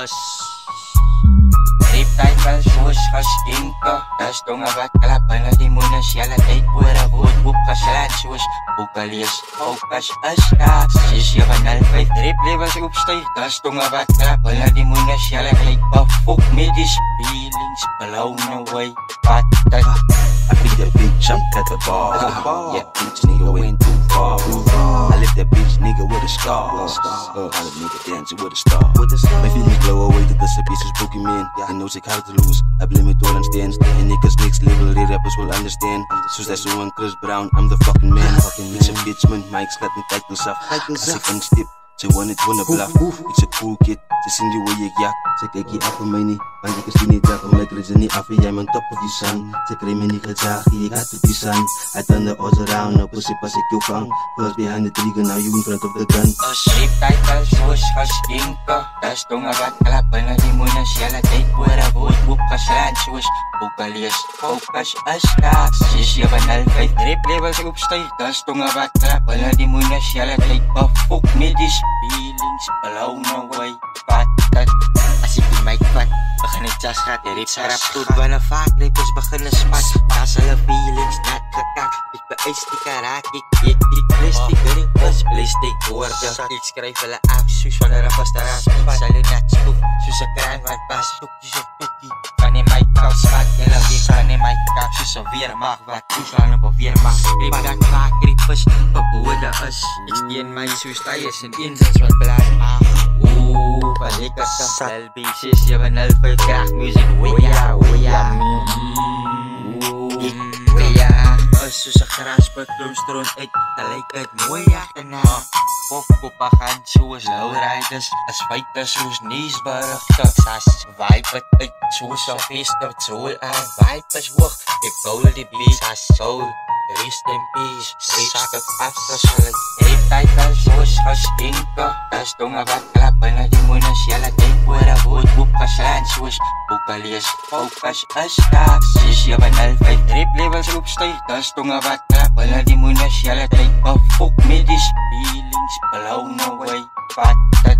us. Riptide pas soos geskenke. Dis donge wat klappen, die moene sjelle tyd oor 'n woordboek geslaan soos boekalees. Focus is daar, 675 riplevels opstyg. Dis donge wat klappen, die moene sjelle gelyk befok met die feelings blown away. But that I beat that bitch, I'm at the bar. Yeah, bitch nigga went too far. I left that bitch nigga with a scar. I left nigga dancing with a star. My feelings blow away, dat is een beetje spooky man. En knows ik hard to lose, I blame it all on stands. En niggas next level, die rappers will understand. Soos dat zo en Chris Brown, I'm the fucking man. Ik zijn bitch man, maar ik slaat mijn kijkens af. Als ik een stip, ze wanna bluff. Ik zijn cool kid, ze zien die way ik jak. Ze kijken je af van mij niet, want ik is niet dag. Omdat ik ze niet af en jij mijn top of die sun. Ze krijgen me niet gezaagd, ik had op die sun. I turn the odds around, nou pussy pas ik jou vang. First behind the trigger, now you in front of the gun. Riptide pas soos geskenke. Dis donge wat klappen, die moene sjelle tyd oor 'n woordboek geslaan soos boekalees. Focus is daar, 675 riplevels opstyg. Dis donge wat klappen, die moene sjelle gelyk befok met die feelings blown away. But that as ek die mic vat, begin ek jas gat, die rips rap tot wanneer vaak rappers begin spat. Das hulle feelings net gekak. Ek beëis die karak, ek weet die plastic ring plus plastic woorde. Ek skryf hulle af soos wanneer 'n pastoraat pas. Hulle net spoef soos 'n kraan wat pas. Soekies of pikkie van die mic kap spat. Hulle weet van die mic kap soos 'n weermag wat toeslaan op 'n weermag. Rip dat vaak rippers verbode is. Ek steen my soos tyres en engines wat blaas. Panikasa LBC 705 crack music. Oya, oya. Oya. Soos 'n grasbek bloemstroom uit. Lyk dit mooi agterna. Popkopagan soos lowriders. As feite soos nuusberigte. Sas vibe het uit soos 'n festival soul aan. Vibe is hoog. Ek bou die beat. Sas soul. Rest in peace, sak het afgesluit. Riptide pas soos geskenke. Dis donge wat klappen, die moene sjelle tyd oor 'n woordboek geslaan soos boekalees. Focus is daar, 675 riplevels opstyg. Dis donge wat klappen, die moene sjelle tyd befok met die feelings blown away. But that